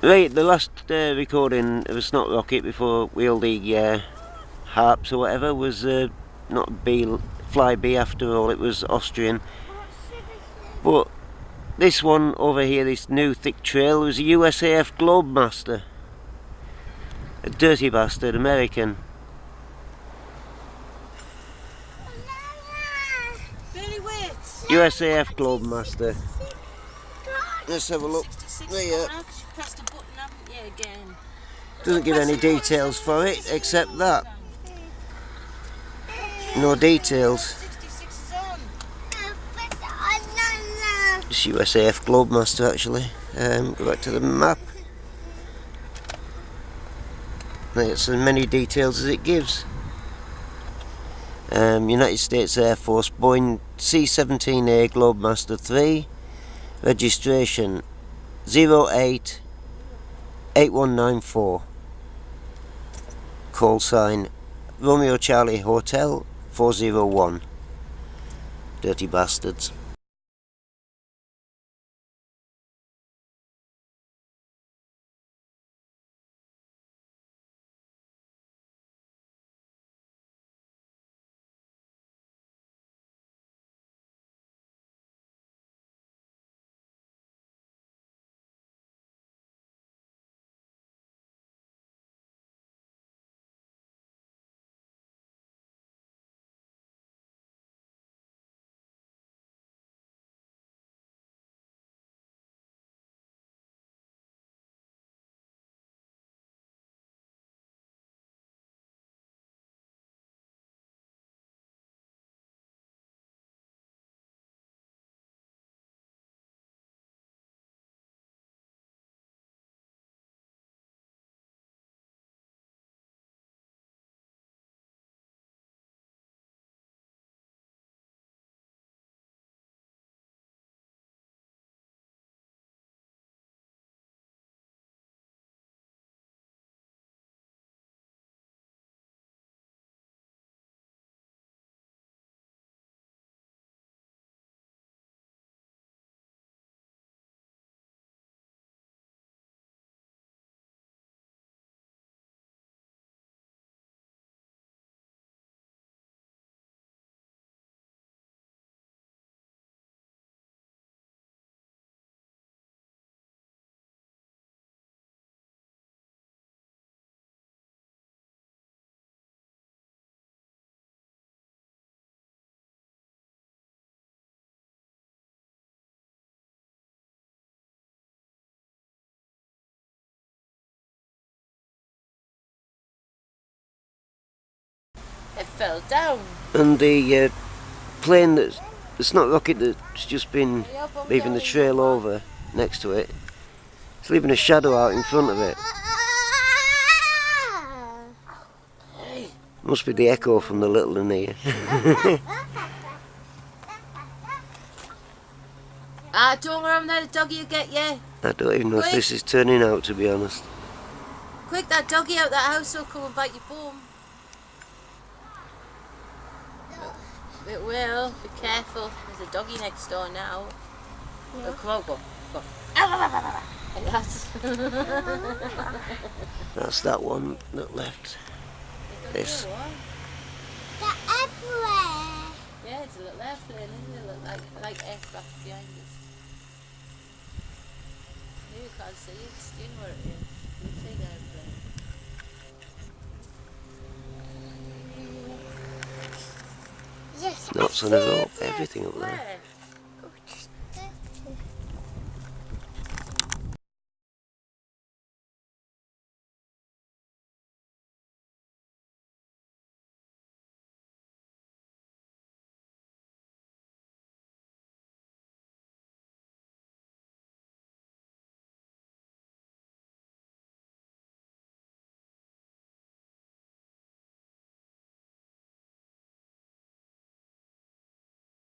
Right, the last recording of a snot rocket before we all the harps or whatever was not B, Fly B after all, it was Austrian. But this one over here, this new thick trail, was a USAF Globemaster. A dirty bastard, American. USAF Globemaster. Let's have a look. There. Doesn't give any details for it, except that. No details. It's USAF Globemaster actually. Go back to the map. It's as many details as it gives. United States Air Force Boeing C-17A Globemaster 3. Registration 088194. Call sign Romeo Charlie Hotel 401. Dirty bastards. It fell down. And the plane the snot rocket that's just been leaving the trail over next to it, it's leaving a shadow out in front of it. Must be the echo from the little one here. Don't go around there, the doggy will get you. I don't even know if this is turning out, to be honest. Quick, that doggy out that house will come and bite your bum. It will, be careful. There's a doggy next door now. Yeah. Oh, come on, go. Like that. That's that one that left. This. They're everywhere. Yeah, it's a little airplane, isn't it? Like aircraft behind us. You can't see it, you know where it is. You see the airplane. Knots on a rope, everything up there.